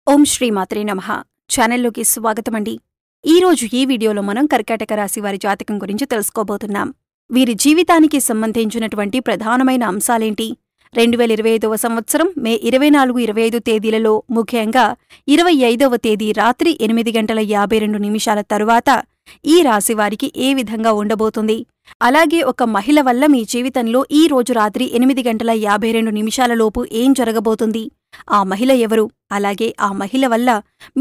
ఓం శ్రీ మాత్రే నమః. ఛానల్లోకి స్వాగతమండి. ఈరోజు ఈ వీడియోలో మనం కర్కాటక రాశి వారి జాతకం గురించి తెలుసుకోబోతున్నాం. వీరి జీవితానికి సంబంధించినటువంటి ప్రధానమైన అంశాలేంటి? 2025వ సంవత్సరం మే 24, 25 తేదీలలో ముఖ్యంగా 25వ తేదీ రాత్రి 8:52 తరువాత ఈ రాశి వారికి ఏ విధంగా ఉండబోతుంది? అలాగే ఒక మహిళ వల్ల మీ జీవితంలో ఈ రోజు రాత్రి 8:52 లోపు ఏం జరగబోతుంది? ఆ మహిళ ఎవరు? అలాగే ఆ మహిళ వల్ల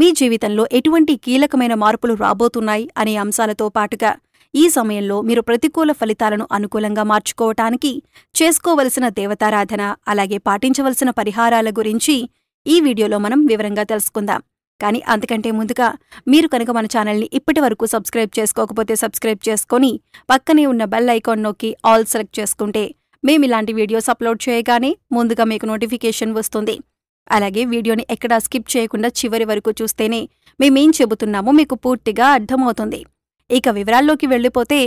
మీ జీవితంలో ఎటువంటి కీలకమైన మార్పులు రాబోతున్నాయి అనే అంశాలతో పాటుగా ఈ సమయంలో మీరు ప్రతికూల ఫలితాలను అనుకూలంగా మార్చుకోవటానికి చేసుకోవలసిన దేవతారాధన, అలాగే పాటించవలసిన పరిహారాల గురించి ఈ వీడియోలో మనం వివరంగా తెలుసుకుందాం. కానీ అంతకంటే ముందుగా మీరు కనుక మన ఛానల్ని ఇప్పటివరకు సబ్స్క్రైబ్ చేసుకోకపోతే సబ్స్క్రైబ్ చేసుకొని పక్కనే ఉన్న బెల్ ఐకాన్ నొక్కి ఆల్ సెలెక్ట్ చేసుకుంటే మేమిలాంటి వీడియోస్ అప్లోడ్ చేయగానే ముందుగా మీకు నోటిఫికేషన్ వస్తుంది. అలాగే వీడియోని ఎక్కడా స్కిప్ చేయకుండా చివరి వరకు చూస్తేనే మేమేం చెబుతున్నామో మీకు పూర్తిగా అర్థమవుతుంది. ఇక వివరాల్లోకి వెళ్ళిపోతే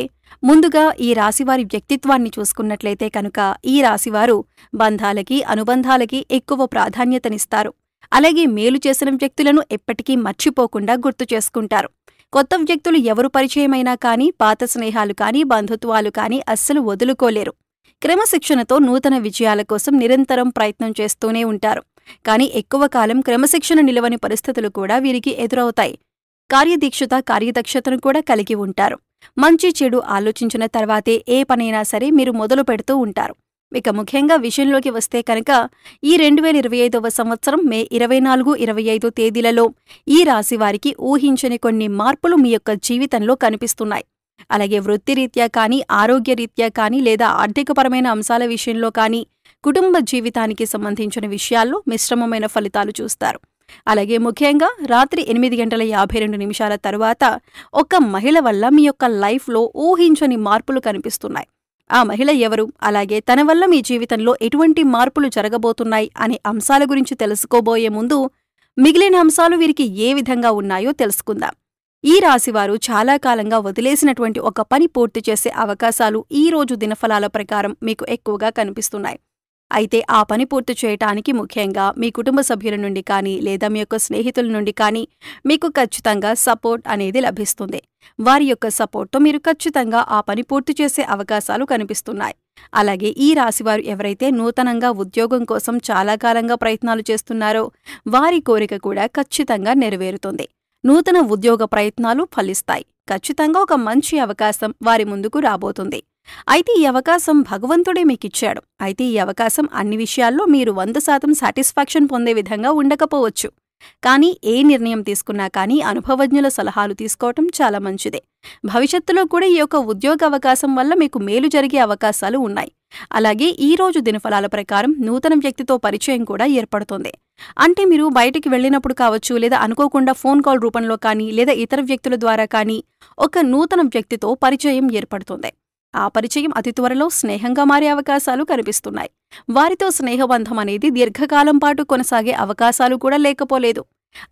ముందుగా ఈ రాశివారి వ్యక్తిత్వాన్ని చూసుకున్నట్లయితే కనుక ఈ రాశివారు బంధాలకి, అనుబంధాలకి ఎక్కువ ప్రాధాన్యతనిస్తారు. అలాగే మేలు చేసిన వ్యక్తులను ఎప్పటికీ మర్చిపోకుండా గుర్తు చేసుకుంటారు. కొత్త వ్యక్తులు ఎవరు పరిచయమైనా కానీ, పాత స్నేహాలు కానీ, బంధుత్వాలు కానీ అస్సలు వదులుకోలేరు. క్రమశిక్షణతో నూతన విజయాల కోసం నిరంతరం ప్రయత్నం చేస్తూనే ఉంటారు. కానీ ఎక్కువ కాలం క్రమశిక్షణ నిలవని పరిస్థితులు కూడా వీరికి ఎదురవుతాయి. కార్యదక్షతను కూడా కలిగి ఉంటారు. మంచి చెడు ఆలోచించిన తర్వాతే ఏ పనైనా సరే మీరు మొదలు పెడుతూ ఉంటారు. ఇక ముఖ్యంగా విషయంలోకి వస్తే కనుక ఈ 2025వ సంవత్సరం మే 24, 25 తేదీలలో ఈ రాశివారికి ఊహించని కొన్ని మార్పులు మీ యొక్క జీవితంలో కనిపిస్తున్నాయి. అలాగే వృత్తిరీత్యా కానీ, ఆరోగ్యరీత్యా కానీ, లేదా ఆర్థికపరమైన అంశాల విషయంలో కానీ, కుటుంబ జీవితానికి సంబంధించిన విషయాల్లో మిశ్రమమైన ఫలితాలు చూస్తారు. అలాగే ముఖ్యంగా రాత్రి 8:52 తరువాత ఒక మహిళ వల్ల మీ యొక్క లైఫ్లో ఊహించని మార్పులు కనిపిస్తున్నాయి. ఆ మహిళ ఎవరు? అలాగే తన వల్ల మీ జీవితంలో ఎటువంటి మార్పులు జరగబోతున్నాయి అనే అంశాల గురించి తెలుసుకోబోయే ముందు మిగిలిన అంశాలు వీరికి ఏ విధంగా ఉన్నాయో తెలుసుకుందాం. ఈ రాశివారు చాలా కాలంగా వదిలేసినటువంటి ఒక పని పూర్తి చేసే అవకాశాలు ఈ రోజు దినఫలాల ప్రకారం మీకు ఎక్కువగా కనిపిస్తున్నాయి. అయితే ఆ పని పూర్తి చేయటానికి ముఖ్యంగా మీ కుటుంబ సభ్యుల నుండి కానీ, లేదా మీ యొక్క స్నేహితుల నుండి కానీ మీకు ఖచ్చితంగా సపోర్ట్ అనేది లభిస్తుంది. వారి యొక్క సపోర్ట్తో మీరు ఖచ్చితంగా ఆ పని పూర్తి చేసే అవకాశాలు కనిపిస్తున్నాయి. అలాగే ఈ రాశివారు ఎవరైతే నూతనంగా ఉద్యోగం కోసం చాలా కాలంగా ప్రయత్నాలు చేస్తున్నారో వారి కోరిక కూడా ఖచ్చితంగా నెరవేరుతుంది. నూతన ఉద్యోగ ప్రయత్నాలు ఫలిస్తాయి. ఖచ్చితంగా ఒక మంచి అవకాశం వారి ముందుకు రాబోతుంది. అయితే ఈ అవకాశం భగవంతుడే మీకిచ్చాడు. అయితే ఈ అవకాశం అన్ని విషయాల్లో మీరు 100% సాటిస్ఫాక్షన్ పొందే విధంగా ఉండకపోవచ్చు. కానీ ఏ నిర్ణయం తీసుకున్నా కానీ అనుభవజ్ఞుల సలహాలు తీసుకోవటం చాలా మంచిదే. భవిష్యత్తులో కూడా ఈ యొక్క ఉద్యోగ అవకాశం వల్ల మీకు మేలు జరిగే అవకాశాలు ఉన్నాయి. అలాగే ఈ రోజు దినఫలాల ప్రకారం నూతన వ్యక్తితో పరిచయం కూడా ఏర్పడుతుంది. అంటే మీరు బయటికి వెళ్ళినప్పుడు కావచ్చు, లేదా అనుకోకుండా ఫోన్ కాల్ రూపంలో కానీ, లేదా ఇతర వ్యక్తుల ద్వారా కానీ ఒక నూతన వ్యక్తితో పరిచయం ఏర్పడుతుంది. ఆ పరిచయం అతి త్వరలో స్నేహంగా మారే అవకాశాలు కనిపిస్తున్నాయి. వారితో స్నేహబంధం అనేది దీర్ఘకాలం పాటు కొనసాగే అవకాశాలు కూడా లేకపోలేదు.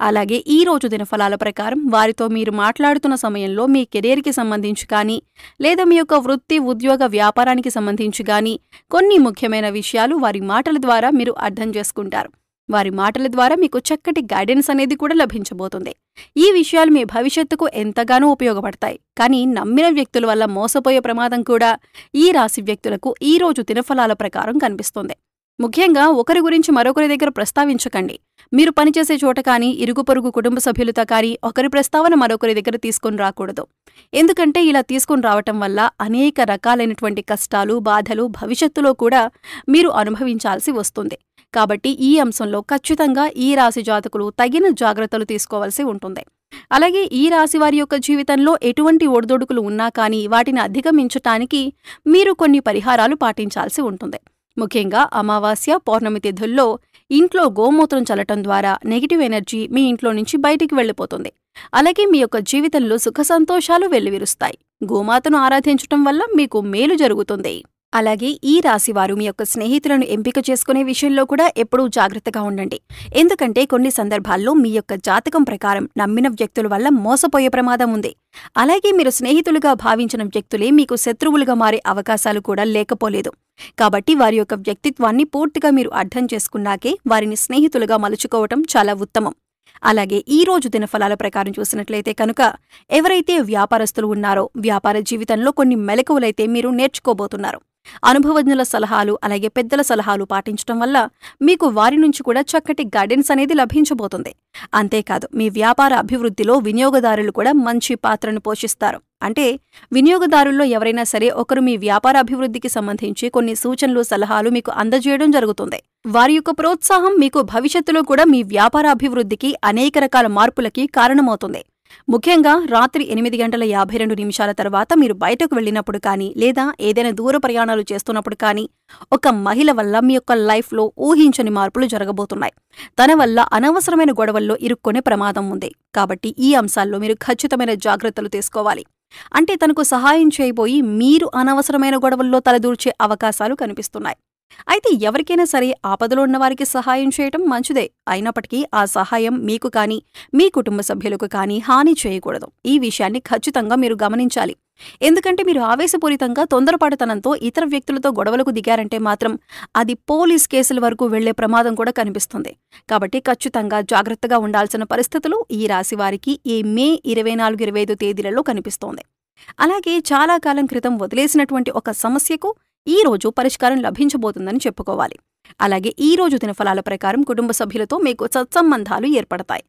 అలాగే ఈ రోజు దినఫలాల ప్రకారం వారితో మీరు మాట్లాడుతున్న సమయంలో మీ కెరీర్కి సంబంధించి కానీ, లేదా మీ యొక్క వృత్తి, ఉద్యోగ, వ్యాపారానికి సంబంధించి కానీ కొన్ని ముఖ్యమైన విషయాలు వారి మాటల ద్వారా మీరు అర్థం చేసుకుంటారు. వారి మాటల ద్వారా మీకు చక్కటి గైడెన్స్ అనేది కూడా లభించబోతుంది. ఈ విషయాలు మీ భవిష్యత్తుకు ఎంతగానో ఉపయోగపడతాయి. కానీ నమ్మిన వ్యక్తుల వల్ల మోసపోయే ప్రమాదం కూడా ఈ రాశి వ్యక్తులకు ఈ రోజు దినఫలాల ప్రకారం కనిపిస్తుంది. ముఖ్యంగా ఒకరి గురించి మరొకరి దగ్గర ప్రస్తావించకండి. మీరు పనిచేసే చోట కానీ, ఇరుగు పొరుగు కుటుంబ సభ్యులతో కానీ ఒకరి ప్రస్తావన మరొకరి దగ్గర తీసుకుని రాకూడదు. ఎందుకంటే ఇలా తీసుకుని రావటం వల్ల అనేక రకాలైనటువంటి కష్టాలు, బాధలు భవిష్యత్తులో కూడా మీరు అనుభవించాల్సి వస్తుంది. కాబట్టి ఈ అంశంలో ఖచ్చితంగా ఈ రాశి జాతకులు తగిన జాగ్రత్తలు తీసుకోవాల్సి ఉంటుంది. అలాగే ఈ రాశి వారి యొక్క జీవితంలో ఎటువంటి ఒడిదొడుకులు ఉన్నా కానీ వాటిని అధిగమించటానికి మీరు కొన్ని పరిహారాలు పాటించాల్సి ఉంటుంది. ముఖ్యంగా అమావాస్య, పౌర్ణమి తిథుల్లో ఇంట్లో గోమూత్రం చల్లటం ద్వారా నెగిటివ్ ఎనర్జీ మీ ఇంట్లో నుంచి బయటికి వెళ్ళిపోతుంది. అలాగే మీ యొక్క జీవితంలో సుఖ సంతోషాలు వెల్లివిరుస్తాయి. గోమాతను ఆరాధించటం వల్ల మీకు మేలు జరుగుతుంది. అలాగే ఈ రాశివారు మీ యొక్క స్నేహితులను ఎంపిక చేసుకునే విషయంలో కూడా ఎప్పుడూ జాగ్రత్తగా ఉండండి. ఎందుకంటే కొన్ని సందర్భాల్లో మీ యొక్క జాతకం ప్రకారం నమ్మిన వ్యక్తుల వల్ల మోసపోయే ప్రమాదం ఉంది. అలాగే మీరు స్నేహితులుగా భావించిన వ్యక్తులే మీకు శత్రువులుగా మారే అవకాశాలు కూడా లేకపోలేదు. కాబట్టి వారి యొక్క వ్యక్తిత్వాన్ని పూర్తిగా మీరు అర్థం చేసుకున్నాకే వారిని స్నేహితులుగా మలుచుకోవటం చాలా ఉత్తమం. అలాగే ఈ రోజు దినఫలాల ప్రకారం చూసినట్లయితే కనుక ఎవరైతే వ్యాపారస్తులు ఉన్నారో వ్యాపార జీవితంలో కొన్ని మెలకువలైతే మీరు నేర్చుకోబోతున్నారు. అనుభవజ్ఞుల సలహాలు అలాగే పెద్దల సలహాలు పాటించడం వల్ల మీకు వారి నుంచి కూడా చక్కటి గైడెన్స్ అనేది లభించబోతుంది. అంతేకాదు మీ వ్యాపార అభివృద్ధిలో వినియోగదారులు కూడా మంచి పాత్రను పోషిస్తారు. అంటే వినియోగదారుల్లో ఎవరైనా సరే ఒకరు మీ వ్యాపార అభివృద్ధికి సంబంధించి కొన్ని సూచనలు సలహాలు మీకు అందజేయడం జరుగుతుంది. వారి యొక్క ప్రోత్సాహం మీకు భవిష్యత్తులో కూడా మీ వ్యాపార అభివృద్ధికి అనేక రకాల మార్పులకి కారణమవుతుంది. ముఖ్యంగా రాత్రి 8:52 తర్వాత మీరు బయటకు వెళ్ళినప్పుడు కానీ లేదా ఏదైనా దూర ప్రయాణాలు చేస్తున్నప్పుడు కానీ ఒక మహిళ వల్ల మీ యొక్క లైఫ్లో ఊహించని మార్పులు జరగబోతున్నాయి. తన వల్ల అనవసరమైన గొడవల్లో ఇరుక్కునే ప్రమాదం ఉంది. కాబట్టి ఈ అంశాల్లో మీరు ఖచ్చితమైన జాగ్రత్తలు తీసుకోవాలి. అంటే తనకు సహాయం చేయబోయి మీరు అనవసరమైన గొడవల్లో తలదూర్చే అవకాశాలు కనిపిస్తున్నాయి. అయితే ఎవరికైనా సరే ఆపదలో ఉన్నవారికి సహాయం చేయటం మంచిదే. అయినప్పటికీ ఆ సహాయం మీకు కానీ మీ కుటుంబ సభ్యులకు కానీ హాని చేయకూడదు. ఈ విషయాన్ని ఖచ్చితంగా మీరు గమనించాలి. ఎందుకంటే మీరు ఆవేశపూరితంగా తొందరపాటుతనంతో ఇతర వ్యక్తులతో గొడవలకు దిగారంటే మాత్రం అది పోలీస్ కేసుల వరకు వెళ్లే ప్రమాదం కూడా కనిపిస్తుంది. కాబట్టి ఖచ్చితంగా జాగ్రత్తగా ఉండాల్సిన పరిస్థితులు ఈ రాశి వారికి ఈ మే 24-25 తేదీలలో కనిపిస్తోంది. అలాగే చాలా కాలం క్రితం వదిలేసినటువంటి ఒక సమస్యకు ఈ రోజు పరిష్కారం లభించబోతుందని చెప్పుకోవాలి. అలాగే ఈ రోజు దినఫలాల ప్రకారం కుటుంబ సభ్యులతో మీకు సత్సంబంధాలు ఏర్పడతాయి.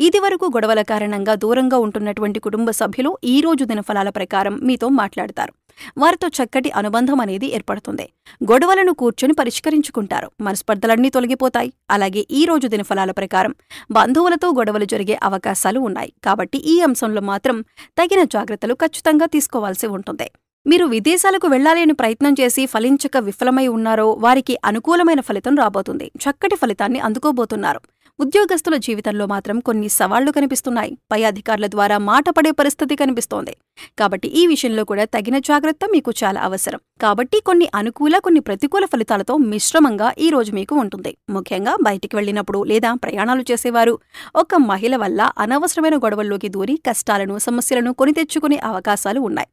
ఇదివరకు గొడవల కారణంగా దూరంగా ఉంటున్నటువంటి కుటుంబ సభ్యులు ఈ రోజు దినఫలాల ప్రకారం మీతో మాట్లాడతారు. వారితో చక్కటి అనుబంధం అనేది ఏర్పడుతుంది. గొడవలను కూర్చొని పరిష్కరించుకుంటారు. మనస్పర్ధలన్నీ తొలగిపోతాయి. అలాగే ఈ రోజు దినఫలాల ప్రకారం బంధువులతో గొడవలు జరిగే అవకాశాలు ఉన్నాయి. కాబట్టి ఈ అంశంలో మాత్రం తగిన జాగ్రత్తలు ఖచ్చితంగా తీసుకోవాల్సి ఉంటుంది. మీరు విదేశాలకు వెళ్లాలి అని ప్రయత్నం చేసి ఫలించక విఫలమై ఉన్నారో వారికి అనుకూలమైన ఫలితం రాబోతుంది. చక్కటి ఫలితాన్ని అందుకోబోతున్నారు. ఉద్యోగస్తుల జీవితంలో మాత్రం కొన్ని సవాళ్లు కనిపిస్తున్నాయి. పై అధికారుల ద్వారా మాట పడే పరిస్థితి కనిపిస్తోంది. కాబట్టి ఈ విషయంలో కూడా తగిన జాగ్రత్త మీకు చాలా అవసరం. కాబట్టి కొన్ని అనుకూల కొన్ని ప్రతికూల ఫలితాలతో మిశ్రమంగా ఈ రోజు మీకు ఉంటుంది. ముఖ్యంగా బయటికి వెళ్లినప్పుడు లేదా ప్రయాణాలు చేసేవారు ఒక మహిళ వల్ల అనవసరమైన గొడవల్లోకి దూరి కష్టాలను సమస్యలను కొని తెచ్చుకునే అవకాశాలు ఉన్నాయి.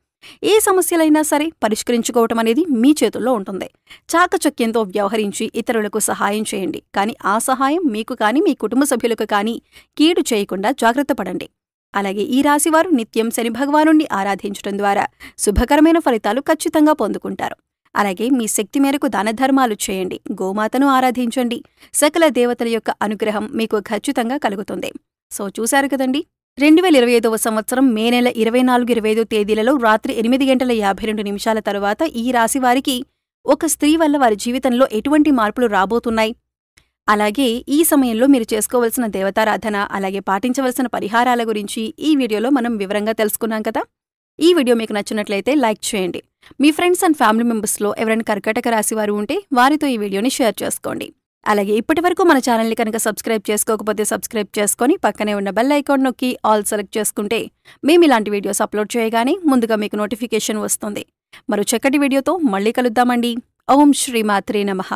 ఏ సమస్యలైనా సరే పరిష్కరించుకోవటం అనేది మీ చేతుల్లో ఉంటుంది. చాకచక్యంతో వ్యవహరించి ఇతరులకు సహాయం చేయండి. కానీ ఆ సహాయం మీకు కానీ మీ కుటుంబ సభ్యులకు కానీ కీడు చేయకుండా జాగ్రత్త పడండి. అలాగే ఈ రాశివారు నిత్యం శని భగవానుణ్ణి ఆరాధించడం ద్వారా శుభకరమైన ఫలితాలు ఖచ్చితంగా పొందుకుంటారు. అలాగే మీ శక్తి మేరకు దానధర్మాలు చేయండి. గోమాతను ఆరాధించండి. సకల దేవతల యొక్క అనుగ్రహం మీకు ఖచ్చితంగా కలుగుతుంది. సో చూశారు కదండి, 2025వ సంవత్సరం మే నెల 24-25 తేదీలలో రాత్రి 8:52 తరువాత ఈ రాశివారికి ఒక స్త్రీ వల్ల వారి జీవితంలో ఎటువంటి మార్పులు రాబోతున్నాయి, అలాగే ఈ సమయంలో మీరు చేసుకోవలసిన దేవతారాధన అలాగే పాటించవలసిన పరిహారాల గురించి ఈ వీడియోలో మనం వివరంగా తెలుసుకున్నాం కదా. ఈ వీడియో మీకు నచ్చినట్లయితే లైక్ చేయండి. మీ ఫ్రెండ్స్ అండ్ ఫ్యామిలీ మెంబర్స్లో ఎవరైనా కర్కాటక రాశి వారు ఉంటే వారితో ఈ వీడియోని షేర్ చేసుకోండి. అలాగే ఇప్పటివరకు మన ఛానల్ని కనుక సబ్స్క్రైబ్ చేసుకోకపోతే సబ్స్క్రైబ్ చేసుకొని పక్కనే ఉన్న బెల్ ఐకాన్ నొక్కి ఆల్ సెలెక్ట్ చేసుకుంటే మేము ఇలాంటి వీడియోస్ అప్లోడ్ చేయగానే ముందుగా మీకు నోటిఫికేషన్ వస్తుంది. మరో చక్కటి వీడియోతో మళ్ళీ కలుద్దామండి. ఓం శ్రీమాత్రే నమః.